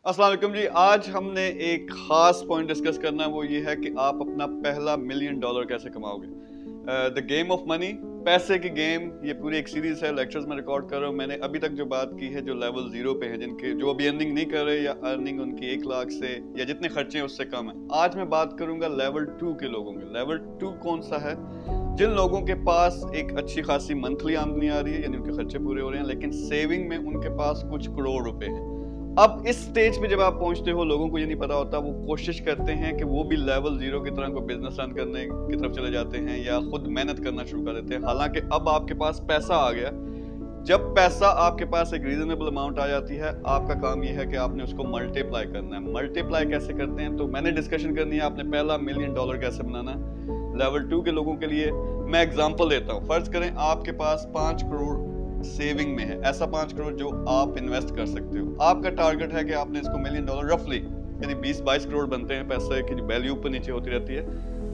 अस्सलाम वालेकुम जी। आज हमने एक ख़ास पॉइंट डिस्कस करना है, वो ये है कि आप अपना पहला $1 मिलियन कैसे कमाओगे। द गेम ऑफ मनी, पैसे की गेम, ये पूरी एक सीरीज़ है, लेक्चर्स में रिकॉर्ड कर रहा हूँ। मैंने अभी तक जो बात की है, जो लेवल 0 पे है, जिनके जो अभी अर्निंग नहीं कर रहे या अर्निंग उनकी 1 लाख से या जितने खर्चे हैं उससे कम है। आज मैं बात करूँगा लेवल 2 के लोगों के। लेवल 2 कौन सा है? जिन लोगों के पास एक अच्छी खासी मंथली आमदनी आ रही है, यानी उनके खर्चे पूरे हो रहे हैं, लेकिन सेविंग में उनके पास कुछ करोड़ रुपए हैं। अब इस स्टेज पे जब आप पहुंचते हो, लोगों को ये नहीं पता होता, वो कोशिश करते हैं कि वो भी लेवल 0 की तरह कोई बिजनेस रन करने की तरफ चले जाते हैं या खुद मेहनत करना शुरू कर देते हैं। हालांकि अब आपके पास पैसा आ गया। जब पैसा आपके पास एक रीजनेबल अमाउंट आ जाती है, आपका काम ये है कि आपने उसको मल्टीप्लाई करना है। मल्टीप्लाई कैसे करते हैं, तो मैंने डिस्कशन करनी है आपने पहला $1 मिलियन कैसे बनाना है। लेवल 2 के लोगों के लिए मैं एग्जांपल देता हूँ। फर्ज करें आपके पास 5 करोड़ सेविंग में है, ऐसा 5 करोड़ जो आप इन्वेस्ट कर सकते हो। आपका टारगेट है कि आपने इसको $1 मिलियन रफली, यानी 20-22 करोड़ बनते हैं पैसे की वैल्यू ऊपर नीचे होती रहती है,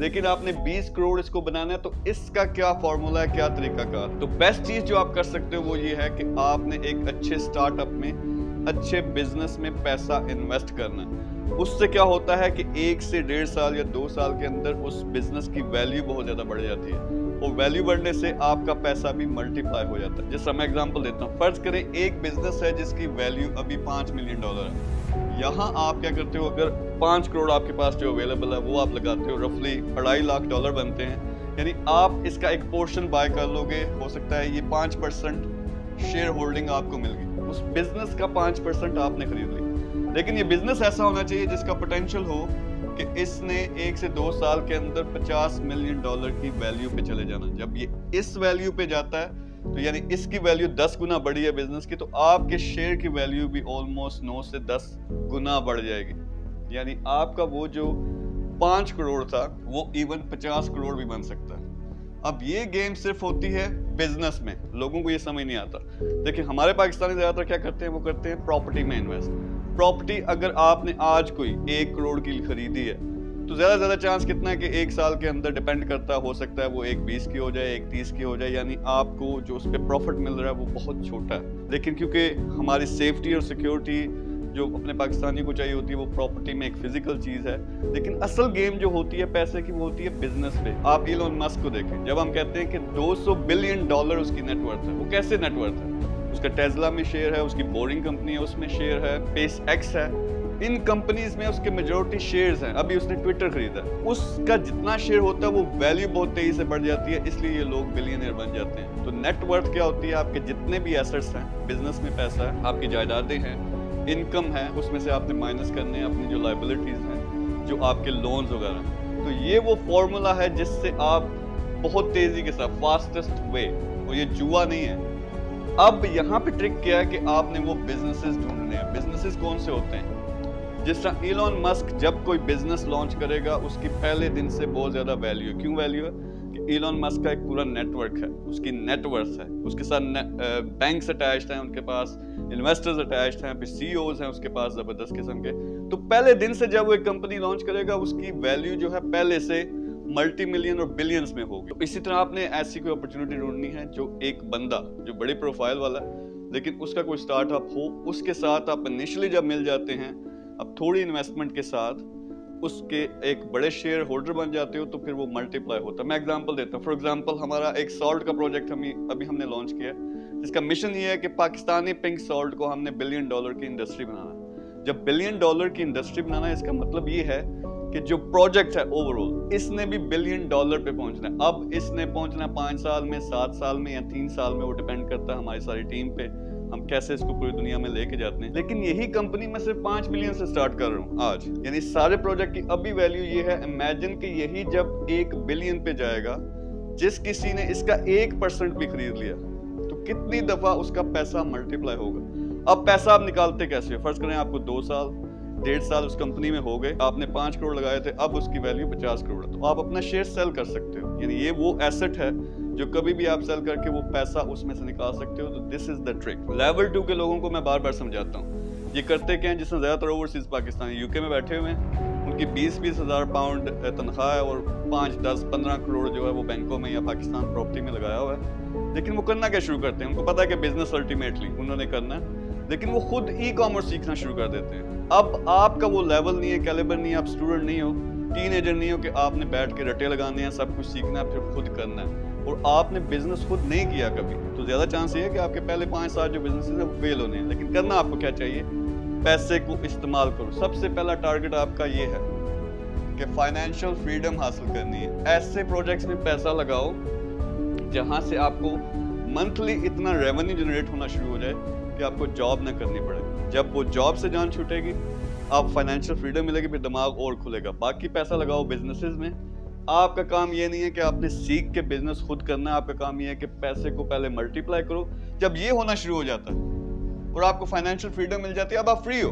लेकिन आपने 20 करोड़ इसको बनाना है। तो इसका क्या फॉर्मूला है, क्या तरीकाकार? तो बेस्ट चीज जो आप कर सकते हो वो ये है कि आपने एक अच्छे स्टार्टअप में, अच्छे बिजनेस में पैसा इन्वेस्ट करना है। उससे क्या होता है कि 1 से 1.5 साल या 2 साल के अंदर उस बिजनेस की वैल्यू बहुत ज्यादा बढ़ जाती है, और वैल्यू बढ़ने से आपका पैसा भी मल्टीप्लाई हो जाता है। जैसा मैं एग्जांपल देता हूँ, फर्ज करें एक बिजनेस है जिसकी वैल्यू अभी $5 मिलियन है। यहाँ आप क्या करते हो, अगर 5 करोड़ आपके पास जो अवेलेबल है वो आप लगाते हो, रफली $2.5 लाख बनते हैं, यानी आप इसका एक पोर्शन बाय कर लोगे। हो सकता है ये 5% शेयर होल्डिंग आपको मिल गई, उस बिजनेस का 5% आपने खरीद ली। लेकिन ये बिजनेस ऐसा होना चाहिए जिसका पोटेंशियल हो कि इसने 1 से 2 साल के अंदर $50 मिलियन की वैल्यू पे चले जाना। जब ये इस वैल्यू पे जाता है, तो यानी इसकी वैल्यू 10 गुना बढ़ी है बिजनेस की, तो आपके शेयर की वैल्यू भी ऑलमोस्ट 9 से 10 गुना बढ़ जाएगी। यानी आपका वो जो 5 करोड़ था वो इवन 50 करोड़ भी बन सकता है। अब ये गेम सिर्फ होती है बिजनेस में, लोगों को ये समझ नहीं आता। देखिए हमारे पाकिस्तानी ज्यादातर क्या करते हैं, वो करते हैं प्रॉपर्टी में इन्वेस्ट। प्रॉपर्टी अगर आपने आज कोई 1 करोड़ की खरीदी है, तो ज्यादा चांस कितना है कि 1 साल के अंदर, डिपेंड करता है, हो सकता है वो 1 20 की हो जाए, 1 30 की हो जाए, यानी आपको जो उस पर प्रॉफिट मिल रहा है वो बहुत छोटा है। लेकिन क्योंकि हमारी सेफ्टी और सिक्योरिटी जो अपने पाकिस्तानी को चाहिए होती है, वो प्रॉपर्टी में एक फिजिकल चीज है। लेकिन असल गेम जो होती है पैसे की, वो होती है बिजनेस पे। आप इलोन मस्क को देखें, जब हम कहते हैं कि $200 बिलियन उसकी नेटवर्थ है, वो कैसे नेटवर्थ है? उसका टेस्ला में शेयर है, उसकी बोरिंग कंपनी है उसमें शेयर है, स्पेस एक्स है, इन कंपनीज में उसके मेजॉरिटी शेयर्स हैं। अभी उसने ट्विटर खरीदा, उसका जितना शेयर होता है वो वैल्यू बहुत तेजी से बढ़ जाती है, इसलिए ये लोग बिलियनियर बन जाते हैं। तो नेटवर्थ क्या होती है? आपके जितने भी एसेट्स हैं, बिजनेस में पैसा है, आपकी जायदादें हैं, इनकम है, उसमें से आपने माइनस करने हैं अपनी जो लायबिलिटीज हैं, जो आपके लोन्स वगैरह। तो ये वो फॉर्मूला है जिससे आप बहुत तेजी के साथ, फास्टेस्ट वे, और ये जुआ नहीं है। अब यहाँ पे ट्रिक क्या है कि आपने वो बिजनेसेस ढूंढने हैं। बिजनेसेस कौन से होते हैं? जिस तरह इलोन मस्क जब कोई बिजनेस लॉन्च करेगा, उसकी पहले दिन से बहुत ज्यादा वैल्यू है। क्यों वैल्यू है? कि इलोन मस्क का एक पूरा नेटवर्क है, उसकी नेटवर्थ है, उसके साथ बैंक्स अटैच्ड हैं, उनके पास इन्वेस्टर्स अटैच्ड हैं, सीईओज हैं उसके पास जबरदस्त किस्म के। तो पहले दिन से जब वो एक कंपनी लॉन्च करेगा, उसकी वैल्यू जो है पहले से मल्टी मिलियन और बिलियंस में होगी। तो इसी तरह आपने ऐसी कोई अपॉर्चुनिटी ढूंढनी है जो एक बंदा जो बड़ी प्रोफाइल वाला है, लेकिन उसका कोई स्टार्टअप हो, उसके साथ आप इनिशियली जब मिल जाते हैं, अब थोड़ी इन्वेस्टमेंट के साथ उसके एक बड़े शेयर होल्डर बन जाते हो, तो फिर वो मल्टीप्लाई होता है। मैं एग्जांपल देता हूँ। फॉर एग्जांपल हमारा एक सॉल्ट का प्रोजेक्ट अभी हमने लॉन्च किया, जिसका मिशन ये है कि पाकिस्तानी पिंक सॉल्ट को हमने $1 बिलियन की इंडस्ट्री बनाना है। जब $1 बिलियन की इंडस्ट्री बनाना है, इसका मतलब ये है कि जो प्रोजेक्ट है ओवरऑल, इसने भी $1 बिलियन पे पहुंचना है। अब इसने पहुंचना है 5 साल में, 7 साल में या 3 साल में, वो डिपेंड करता है हमारी सारी टीम पे, हम कैसे इसको पूरी दुनिया में लेके जाते हैं। लेकिन यही कंपनी मैं सिर्फ 5 मिलियन से स्टार्ट कर रहा हूँ आज, यानी सारे प्रोजेक्ट की अभी वैल्यू ये है। इमेजिन कि यही जब 1 बिलियन पे जाएगा, जिस किसी ने इसका 1% भी खरीद लिया, तो कितनी दफा उसका पैसा मल्टीप्लाई होगा। अब पैसा आप निकालते कैसे हो? फर्ज करें आपको 2 साल 1.5 साल उस कंपनी में हो गए, आपने 5 करोड़ लगाए थे, अब उसकी वैल्यू 50 करोड़ है, तो आप अपना शेयर सेल कर सकते हो। यानी ये वो एसेट है जो कभी भी आप सेल करके वो पैसा उसमें से निकाल सकते हो। तो this is the trick. Level 2 के लोगों को मैं बार बार समझाता हूँ, ये करते क्या है, जिसमें ज्यादातर ओवरसीज पाकिस्तानी यूके में बैठे हुए हैं, उनकी 20-20 हज़ार पाउंड तनख्वाह है और 5, 10, 15 करोड़ जो है वो बैंकों में या पाकिस्तान प्रॉपर्टी में लगाया हुआ है। लेकिन वो करना क्या शुरू करते हैं? उनको पता है कि बिजनेस अल्टीमेटली उन्होंने करना है, लेकिन वो खुद ई कॉमर्स सीखना शुरू कर देते हैं। अब आपका वो लेवल नहीं है, कैलिबर नहीं है, आप स्टूडेंट नहीं हो, टीनेजर नहीं हो कि आपने बैठ के रटे लगाने हैं, सब कुछ सीखना है, फिर खुद करना है, और आपने बिजनेस खुद नहीं किया कभी, तो ज्यादा चांस ये है कि आपके पहले 5-7 जो बिजनेस हैं वो फेल होने हैं। लेकिन करना आपको क्या चाहिए? पैसे को इस्तेमाल करो। सबसे पहला टारगेट आपका ये है कि फाइनेंशियल फ्रीडम हासिल करनी है। ऐसे प्रोजेक्ट्स में पैसा लगाओ जहां से आपको मंथली इतना रेवेन्यू जनरेट होना शुरू हो जाए कि आपको जॉब ना करनी पड़े। जब वो जॉब से जान छूटेगी, आप फाइनेंशियल फ्रीडम मिलेगी, फिर दिमाग और खुलेगा। बाकी पैसा लगाओ बिजनेसेस में। आपका काम ये नहीं है कि आपने सीख के बिजनेस खुद करना है, आपका काम ये है कि पैसे को पहले मल्टीप्लाई करो। जब ये होना शुरू हो जाता है और आपको फाइनेंशियल फ्रीडम मिल जाती है, अब आप फ्री हो।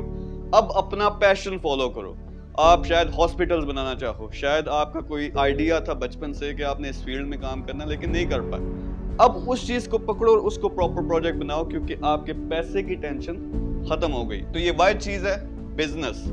अब अपना पैशन फॉलो करो। आप शायद हॉस्पिटल्स बनाना चाहो, शायद आपका कोई आइडिया था बचपन से कि आपने इस फील्ड में काम करना, लेकिन नहीं कर पाए। अब उस चीज को पकड़ो और उसको प्रॉपर प्रोजेक्ट बनाओ, क्योंकि आपके पैसे की टेंशन खत्म हो गई। तो ये वाइड चीज है बिजनेस,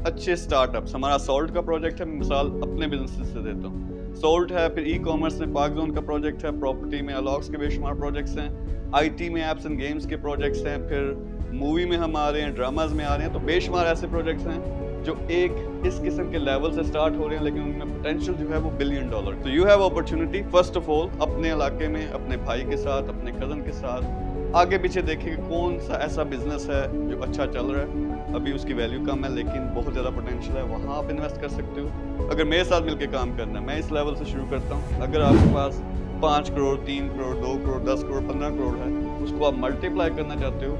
अच्छे स्टार्टअप्स। हमारा सोल्ट का प्रोजेक्ट है, मैं मिसाल अपने बिजनेस से देता हूँ। सोल्ट है, फिर ई कॉमर्स में पार्क जोन का प्रोजेक्ट है, प्रॉपर्टी में अलॉक्स के बेशुमार प्रोजेक्ट्स हैं, आईटी में एप्स एंड गेम्स के प्रोजेक्ट्स हैं, फिर मूवी में हम आ रहे हैं, ड्रामाज में आ रहे हैं। तो बेशुमार ऐसे प्रोजेक्ट्स हैं जो एक इस किस्म के लेवल से स्टार्ट हो रहे हैं, लेकिन उनमें पोटेंशियल जो है वो $1 बिलियन। तो you have opportunity, first of all अपने इलाके में अपने भाई के साथ, अपने कजन के साथ आगे पीछे देखिए कि कौन सा ऐसा बिजनेस है जो अच्छा चल रहा है, अभी उसकी वैल्यू कम है लेकिन बहुत ज़्यादा पोटेंशियल है, वहाँ आप इन्वेस्ट कर सकते हो। अगर मेरे साथ मिलकर काम करना है, मैं इस लेवल से शुरू करता हूँ। अगर आपके पास 5 करोड़, 3 करोड़, 2 करोड़, 10 करोड़, 15 करोड़ है, उसको आप मल्टीप्लाई करना चाहते हो,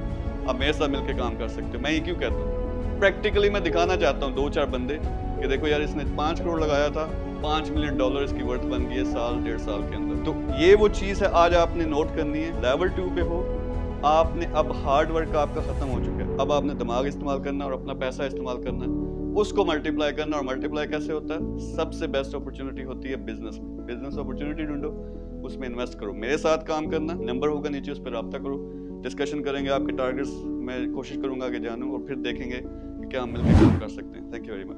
आप मेरे साथ मिलकर काम कर सकते हो। मैं ये क्यों कहता हूँ? प्रैक्टिकली मैं दिखाना चाहता हूँ 2-4 बंदे कि देखो यार, इसने 5 करोड़ लगाया था, $5 मिलियन इसकी वर्थ बन गई है साल 1.5 साल के अंदर। तो ये वो चीज़ है आज आपने नोट करनी है। लेवल 2 पे हो, आपने अब हार्ड वर्क आपका खत्म हो चुका है, अब आपने दिमाग इस्तेमाल करना और अपना पैसा इस्तेमाल करना है, उसको मल्टीप्लाई करना। और मल्टीप्लाई कैसे होता है? सबसे बेस्ट अपॉर्चुनिटी होती है बिजनेस में। बिजनेस अपॉर्चुनिटी ढूंढो, उसमें इन्वेस्ट करो। मेरे साथ काम करना, नंबर होगा नीचे, उस पर रब्ता करो, डिस्कशन करेंगे, आपके टारगेट्स मैं कोशिश करूंगा आगे जानूं, और फिर देखेंगे कि क्या हम मिलकर काम कर सकते हैं। Thank you very much.